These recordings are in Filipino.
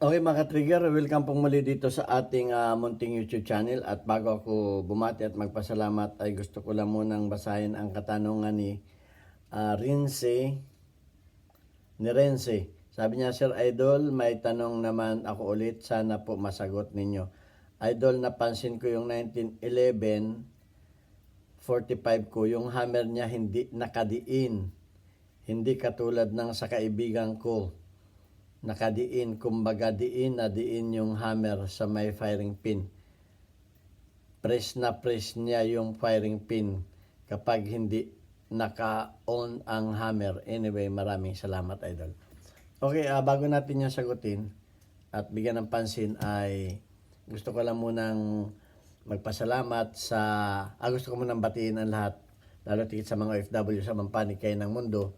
Okay mga trigger, welcome pong muli dito sa ating munting YouTube channel. At bago ako bumati at magpasalamat ay gusto ko lang munang basahin ang katanungan ni Rense. Sabi niya, Sir Idol, may tanong naman ako ulit, sana po masagot ninyo. Idol, napansin ko yung 1911 45 ko, yung hammer niya hindi nakadiin. Hindi katulad ng sa kaibigan ko. Nakadiin, kumbaga diin na diin yung hammer sa may firing pin. Press na press niya yung firing pin kapag hindi naka-on ang hammer. Anyway, maraming salamat, Idol. Okay, bago natin yung sagutin at bigyan ng pansin ay gusto ko lang munang magpasalamat sa gusto ko munang batiin ang lahat, lalo tigit sa mga OFW sa mampanikay ng mundo.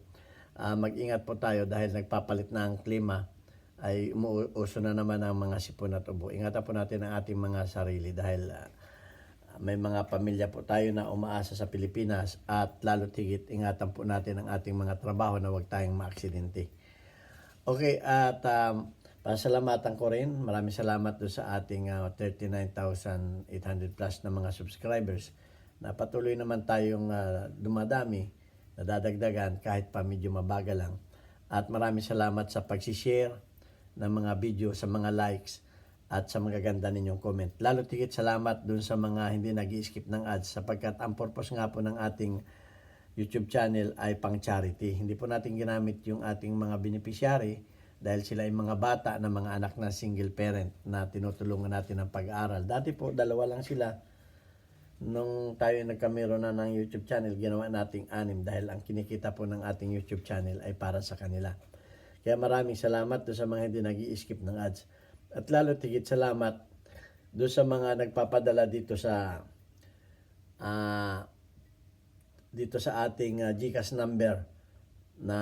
Mag-ingat po tayo dahil nagpapalit na ang klima, ay umuuso na naman ang mga sipon at ubo. Ingatan po natin ang ating mga sarili dahil may mga pamilya po tayo na umaasa sa Pilipinas, at lalo tigit ingatan po natin ang ating mga trabaho na huwag tayong maaksidente. Okay, at pasalamatan ko rin, maraming salamat doon sa ating 39,800 plus na mga subscribers na patuloy naman tayong dumadami, nadadagdagan kahit pa medyo mabagal lang. At maraming salamat sa pag-share ng mga video, sa mga likes at sa mga ganda ninyong comment. Lalo tigit salamat dun sa mga hindi nag-i-skip ng ads, sapagkat ang purpose nga po ng ating YouTube channel ay pang charity. Hindi po natin ginamit yung ating mga beneficiary dahil sila ay mga bata na mga anak na single parent na tinutulungan natin ng pag-aaral. Dati po, dalawa lang sila. Nung tayo nagkamero na ng YouTube channel, ginawa nating 6 dahil ang kinikita po ng ating YouTube channel ay para sa kanila. Kaya maraming salamat doon sa mga hindi nag-i-skip ng ads. At lalo tigit salamat doon sa mga nagpapadala dito sa ating GCash number na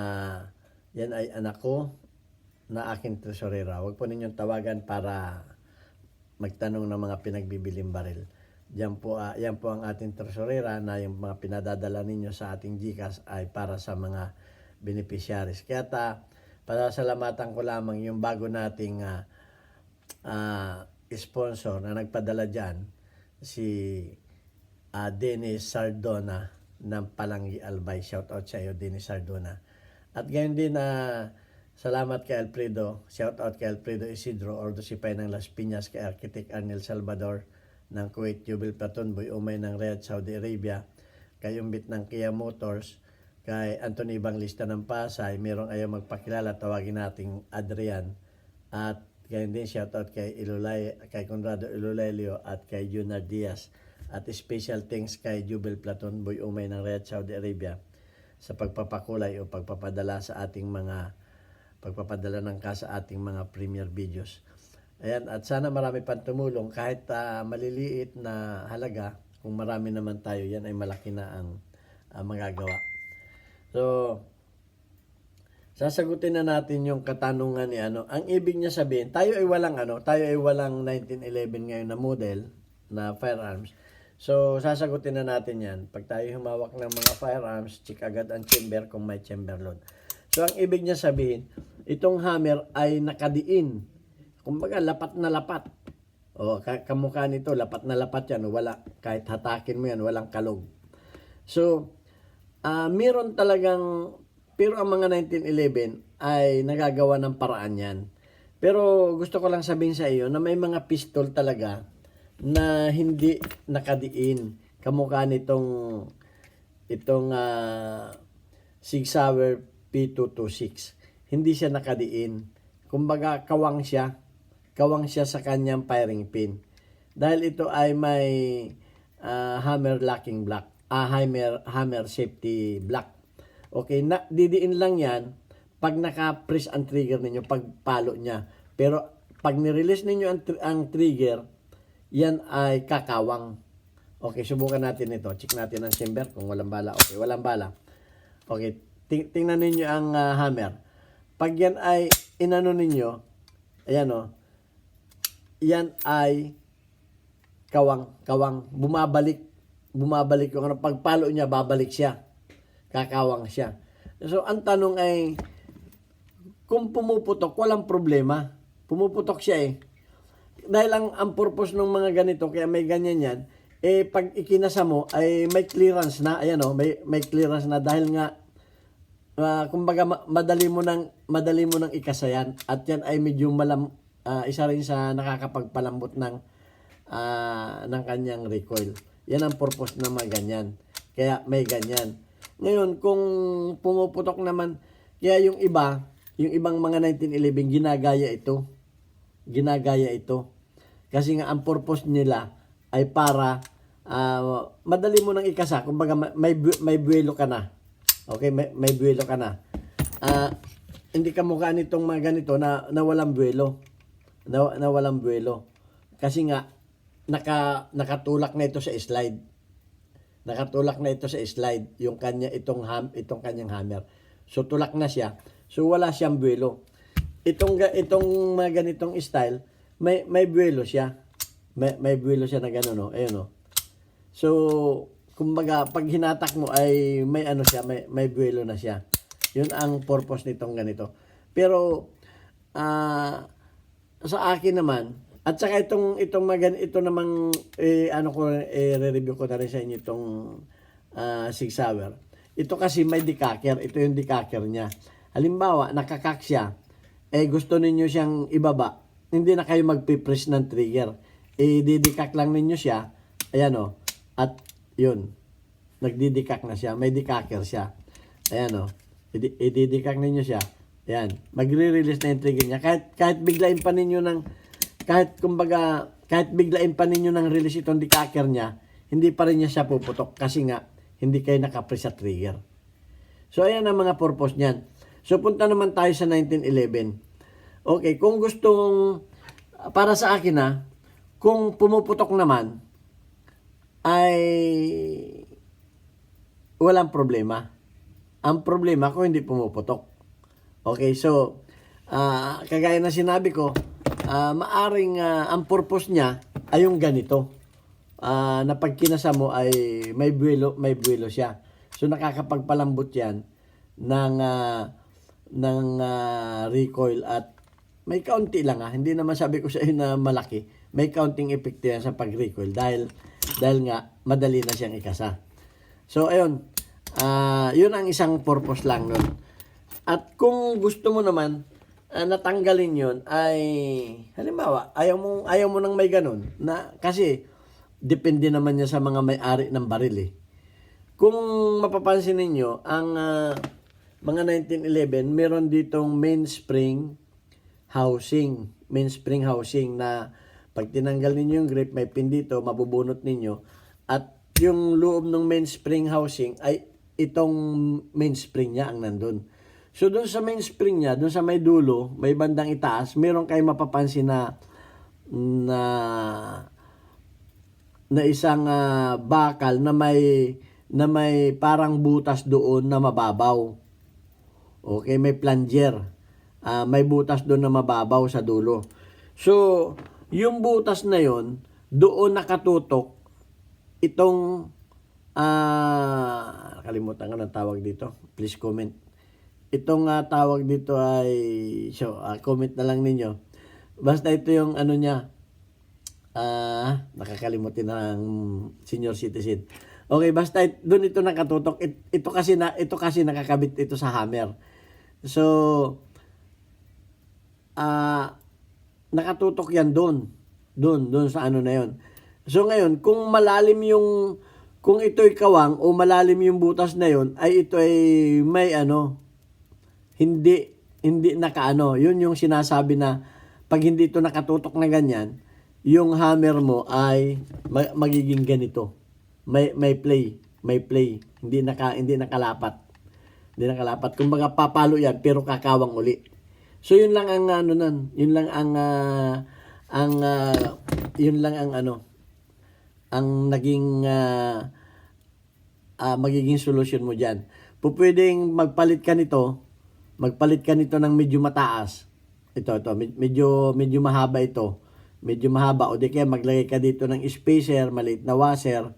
yan ay anak ko na aking tresorera. Huwag po ninyong tawagan para magtanong ng mga pinagbibiling baril. Yan po ang ating tresorera na yung mga pinadadala ninyo sa ating GCash ay para sa mga beneficiaries. Kaya pasasalamatan ko lamang yung bago nating sponsor na nagpadala dyan, si Dennis Sardona ng Palanggi Albay. Shout out sa iyo, Dennis Sardona. At gayon din salamat kay Alfredo. Shout out kay Alfredo Isidro Ordosipay ng Las Piñas, kay Architect Arnel Salvador ng Kuwait Jubil Platon, Boy Umay ng Riyadh, Saudi Arabia, kay Umbit ng Kia Motors, kay Anthony Banglista ng Pasay, merong ayaw magpakilala, tawagin nating Adrian. At gayon din shoutout kay Conrado Ilulaylio at kay Junar Diaz. At special thanks kay Jubil Platon, Boy Umay ng Riyadh, Saudi Arabia, sa pagpapakulay o pagpapadala ng sa ating mga premier videos. Ayan, at sana marami pang tumulong kahit maliliit na halaga. Kung marami naman tayo, yan ay malaki na ang magagawa. So, sasagutin na natin yung katanungan ni Ang ibig niya sabihin, tayo ay walang 1911 ngayon na model na firearms. So, sasagutin na natin yan. Pag tayo humawak ng mga firearms, check agad ang chamber kung may chamber load. So, ang ibig niya sabihin, itong hammer ay nakadiin. Kumbaga, lapat na lapat. O, kamukha nito, lapat na lapat yan. Wala, kahit hatakin mo yan, walang kalog. So, meron talagang, pero ang mga 1911 ay nagagawa ng paraan yan. Pero gusto ko lang sabihin sa iyo na may mga pistol talaga na hindi nakadiin. Kamukha itong Sig Sauer P226. Hindi siya nakadiin. Kumbaga, kawang siya sa kanyang firing pin. Dahil ito ay may hammer locking block, hammer safety block. Okay, didiin lang yan pag naka-press ang trigger ninyo, pag palo niya. Pero pag nirelease ninyo ang trigger, yan ay kakawang. Okay, subukan natin ito. Check natin ang chamber kung walang bala. Okay, walang bala. Okay, tingnan ninyo ang hammer. Pag yan ay inano ninyo, ayan yan ay kawang, bumabalik yung pagpalo niya, babalik siya, kakawang siya. So ang tanong ay, kung pumuputok, walang problema, Pumuputok siya eh. Dahil ang purpose ng mga ganito, kaya may ganyan yan, eh pag ikinasa mo ay may clearance na, ayan o, may clearance na dahil nga kumbaga madali mo nang ikasa yan, at yan ay medyo isa rin sa nakakapagpalambot ng kanyang recoil. Yan ang purpose ng mga ganyan. Kaya may ganyan. Ngayon, kung pumuputok naman, kaya yung ibang mga 1911 ginagaya ito. Kasi nga ang purpose nila ay para madali mo nang ikasa. Kumbaga may buwelo ka na. Okay, may buwelo ka na. Hindi ka mukha nitong mga ganito na walang buwelo. Na walang buwelo. Kasi nga nakatulak na ito sa slide. Nakatulak na ito sa slide yung itong kanyang hammer. So tulak na siya. So wala siyang buwelo. Itong mga ganitong style, may buwelo siya. May buwelo siya na gano'n, no? Ayun, no? So, kumbaga, pag hinatak mo ay may siya, may buwelo na siya. Yun ang purpose nitong ganito. Pero, sa akin naman, at saka itong ito namang, re-review ko na rin sa inyo itong Sig Sauer. Ito kasi may decacker. Ito yung decacker niya. Halimbawa, nakakak siya. Gusto ninyo siyang ibaba, hindi na kayo magpipress ng trigger. Didikak lang ninyo siya, ayan o, at yun, nagdidikak na siya, may decacker siya. Ayan o, ididikak ninyo siya, ayan, magre-release na yung trigger niya. Kahit biglain pa ninyo kahit biglain pa ninyo ng release itong decacker niya, hindi pa rin niya siya puputok kasi nga, hindi kayo nakapress sa trigger. So, ayan ang mga purpose niyan. So, punta naman tayo sa 1911. Okay, kung gustong, para sa akin kung pumuputok naman, ay walang problema. Ang problema kung hindi pumuputok. Okay, so, kagaya na sinabi ko, maaring ang purpose niya ay yung ganito. Na pag kinasa mo ay may buwelo siya. So, nakakapagpalambot yan ng recoil at may kaunti lang hindi naman sabi ko sa iyo na malaki, may counting effect yan sa pag-recoil dahil nga madali na siyang ikasa. So ayun, yun ang isang purpose lang nun. At kung gusto mo naman natanggalin yun ay halimbawa ayaw mo nang may ganun na kasi depende naman niya sa mga may-ari ng baril Kung mapapansin ninyo ang mga 1911, meron ditong mainspring housing na pag tinanggal ninyo yung grip, may pin dito, mabubunot ninyo. At yung loob ng mainspring housing ay itong mainspring niya ang nandun. So doon sa mainspring niya, doon sa may dulo, may bandang itaas, meron kayo mapapansin na isang bakal na may parang butas doon na mababaw. Okay, may plunger. May butas doon na mababaw sa dulo. So, yung butas na yon, doon nakatutok itong kalimutan ko ng tawag dito. Please comment. Itong tawag dito ay comment na lang ninyo. Basta ito yung niya. Nakakalimutin ng senior citizen. Okay, basta doon ito nakatutok. Ito kasi nakakabit ito sa hammer. So, nakatutok yan doon sa na yon. So ngayon, kung ito'y kawang o malalim yung butas na yon, ay ito ay may hindi yun yung sinasabi na pag hindi ito nakatutok na ganyan, yung hammer mo ay magiging ganito. May play, hindi nakalapat. Kumbaga papalo yan pero kakawang uli. So yun lang ang ang naging magiging solusyon mo diyan. Pwedeng magpalit ka nito ng medyo mataas. Ito medyo mahaba ito. Medyo mahaba o di kaya maglagay ka dito ng spacer, maliit na washer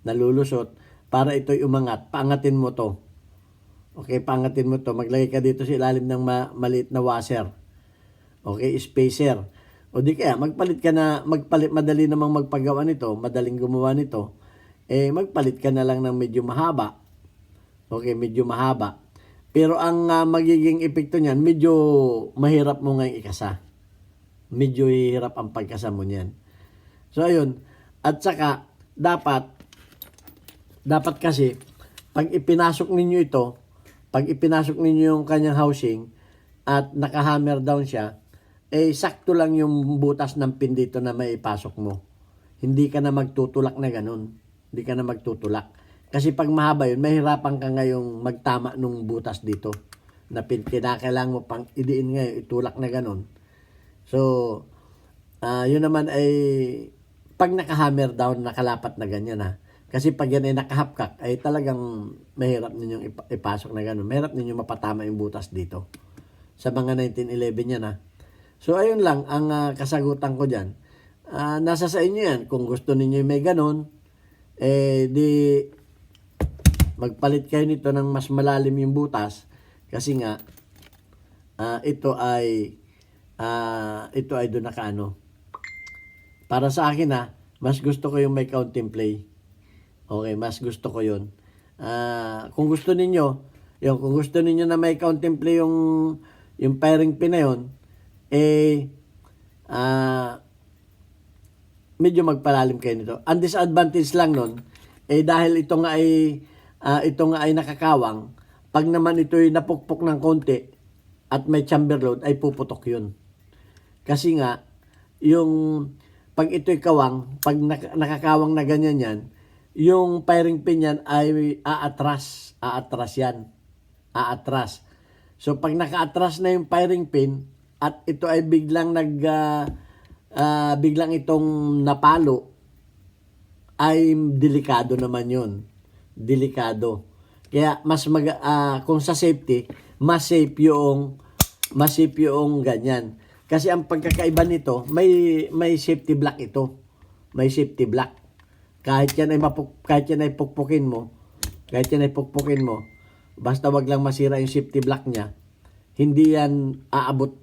na lulusot para ito'y umangat. Paangatin mo to. Okay, paangatin mo to. Maglagay ka dito sa ilalim ng maliit na washer. Okay, spacer. O di kaya, madali namang magpagawa nito, madaling gumawa nito, magpalit ka na lang ng medyo mahaba. Okay, medyo mahaba. Pero ang magiging epekto niyan, medyo mahirap mo ngayong ikasa. Medyo hirap ang pagkasa mo niyan. So, ayun. At saka, dapat kasi, pag ipinasok ninyo yung kanyang housing, at naka-hammer down siya, sakto lang yung butas ng pin dito na may ipasok mo. Hindi ka na magtutulak na ganun. Hindi ka na magtutulak. Kasi pag mahaba yun, mahirapan ka ngayong magtama nung butas dito. Na pin, kinakailangan mo pang idiin ngayon, itulak na ganun. So, yun naman ay, pag naka-hammer down, nakalapat na ganyan ha. Kasi pag yan ay nakahapkak, ay talagang mahirap ninyong ipasok na ganun. Mahirap ninyong mapatama yung butas dito. Sa mga 1911 yan ha. So, ayun lang ang kasagutan ko dyan. Nasa sa inyo yan. Kung gusto ninyo may ganun, di magpalit kayo nito ng mas malalim yung butas. Kasi nga, ito ay doon nakaano. Para sa akin mas gusto ko yung may counting play. Okay, mas gusto ko yun. Kung gusto ninyo na may counting play yung pairing pin na yun, medyo magpalalim kayo nito. Ang disadvantage lang nun, dahil ito nga ay nakakawang, pag naman ito'y napukpok ng konti at may chamber load, ay puputok yun. Kasi nga, pag ito'y kawang, pag nakakawang na ganyan yan, yung pairing pin yan ay aatras yan. Aatras. So, pag naka-atras na yung pairing pin, at ito ay biglang biglang itong napalo, ay delikado naman yun. Delikado. Kaya kung sa safety, mas safe yung ganyan. Kasi ang pagkakaiba nito, may safety block ito. May safety block. Kahit yan ay pukpukin mo, basta wag lang masira yung safety block niya, hindi yan aabot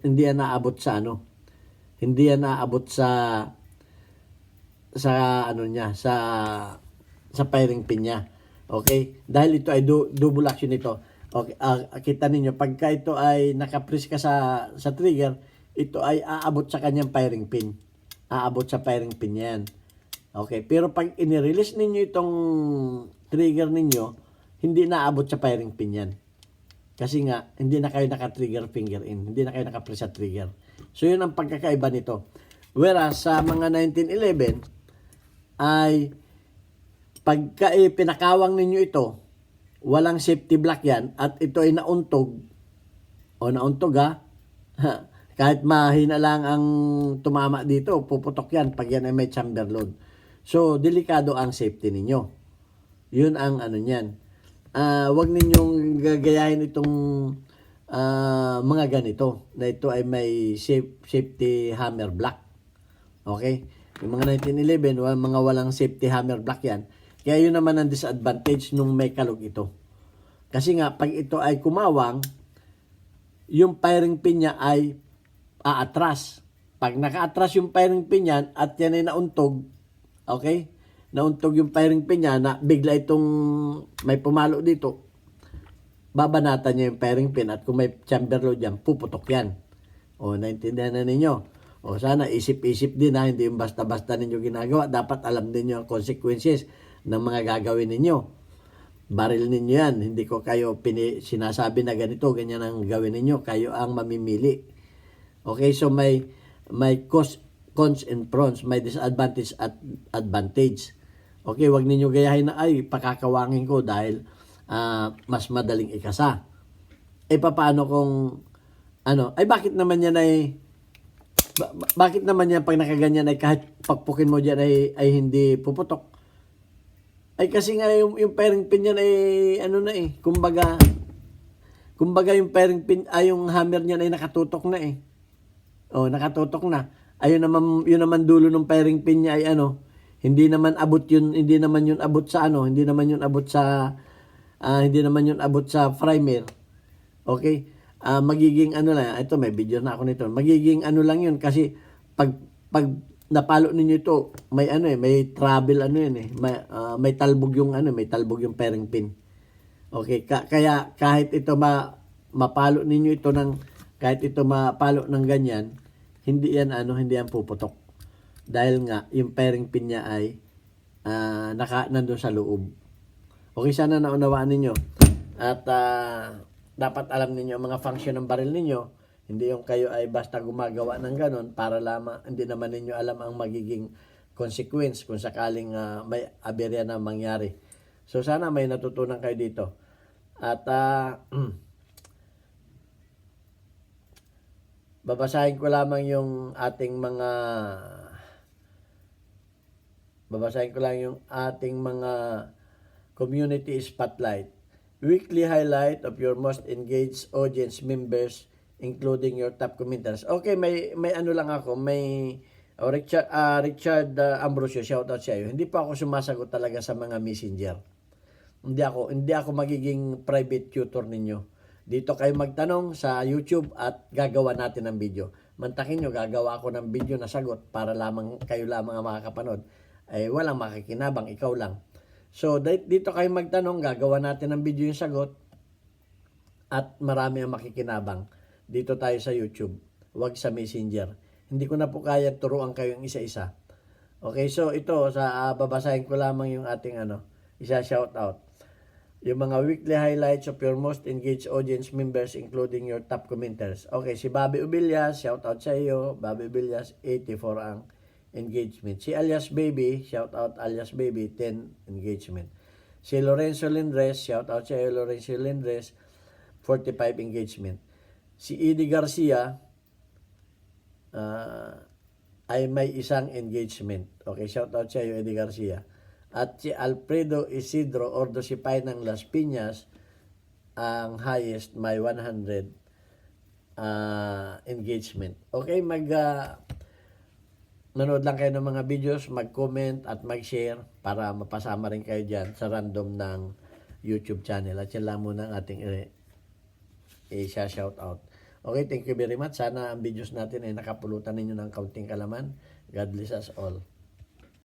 sa Hindi yan aabot sa pairing pin niya. Okay? Dahil ito ay double action ito. Okay, kita ninyo, pagka ito ay naka-press ka sa trigger, ito ay aabot sa kanyang pairing pin. Aabot sa pairing pin yan. Okay, pero pag inirelease ninyo itong trigger ninyo, hindi naabot sa pairing pin yan. Kasi nga, hindi na kayo naka-trigger finger in. Hindi na kayo naka-press sa trigger. So, yun ang pagkakaiba nito. Whereas, sa mga 1911, ay pagka pinakawang ninyo ito, walang safety block yan, at ito ay nauntog, kahit mahina lang ang tumama dito, puputok yan pag yan ay may chamber load. So, delikado ang safety ninyo. Yun ang niyan. Wag ninyong gagayahin itong mga ganito, na ito ay may safety hammer block. Okay? Yung mga 1911, mga walang safety hammer block yan. Kaya yun naman ang disadvantage nung may kalog ito. Kasi nga, pag ito ay kumawang, yung firing pin niya ay aatras. Pag naka-atras yung firing pin yan at yan ay nauntog, okay? Nauntog yung firing pin niya na bigla itong may pumalo dito, babanatan niya yung firing pin at kung may chamber load yan, puputok yan. O, naintindihan na ninyo. O, sana isip-isip din hindi yung basta-basta ninyo ginagawa. Dapat alam ninyo ang consequences ng mga gagawin ninyo. Baril ninyo yan. Hindi ko kayo sinasabi na ganito, ganyan ang gawin ninyo. Kayo ang mamimili. Okay, so may cons and pros. May disadvantage at advantage. Okay, wag ninyo gayahin na, ay, pakakawangin ko dahil mas madaling ikasa. Paano kung, bakit naman yan pag nakaganyan ay kahit pakpukin mo dyan ay hindi puputok? Ay kasi nga yung pairing pin yan ay kumbaga yung pairing pin yung hammer niyan ay nakatutok na nakatutok na. Yun naman dulo ng pairing pin niya ay hindi naman yun abot sa primer. Okay? magiging ano lang, ito may video na ako nito, magiging ano lang yun kasi pag napalo ninyo ito, may ano may travel ano yun may talbog yung may talbog yung pairing pin. Okay, kaya kahit ito mapalo ninyo ito kahit ito mapalo ng ganyan, hindi yan puputok. Dahil nga yung pairing pin niya ay nandun sa loob. Okay, sana naunawaan ninyo. At dapat alam ninyo ang mga function ng baril ninyo. Hindi yung kayo ay basta gumagawa ng ganon para lamang hindi naman ninyo alam ang magiging consequence kung sakaling may aberya na mangyari. So sana may natutunan kayo dito. At babasahin ko lamang yung ating mga community spotlight. Weekly highlight of your most engaged audience members including your top commenters. Okay, may ano lang ako, may Richard Ambrosio, shout out sa iyo. Hindi pa ako sumasagot talaga sa mga messenger. Hindi ako magiging private tutor ninyo. Dito kayo magtanong sa YouTube at gagawa natin ng video. Mantakin nyo, gagawa ako ng video na sagot para lamang kayo lamang ang makakapanood. Walang makikinabang, ikaw lang. So, dito kayo magtanong, gagawa natin ng video yung sagot at marami ang makikinabang. Dito tayo sa YouTube, wag sa Messenger. Hindi ko na po kaya turuan kayo yung isa-isa. Okay, so ito, babasahin ko lamang yung ating isa-shout out. Yung mga weekly highlights of your most engaged audience members including your top commenters. Okay, si Bobby Ubillas, shout out sa iyo. Bobby Ubillas, 84 ang engagement. Si Alias Baby, shout out Alias Baby, 10 engagement. Si Lorenzo Lindres, shout out sa iyo Lorenzo Lindres, 45 engagement. Si Eddie Garcia ay may isang engagement. Okay, shout out sa iyo Eddie Garcia. At si Alfredo Isidro Ordosipay ng Las Piñas, ang highest, may 100 engagement. Okay, manood lang kayo ng mga videos, mag-comment at mag-share para mapasama rin kayo dyan sa random ng YouTube channel. At yan lang muna ang ating shout out. Okay, thank you very much. Sana ang videos natin ay nakapulutan ninyo ng kaunting kalaman. God bless us all.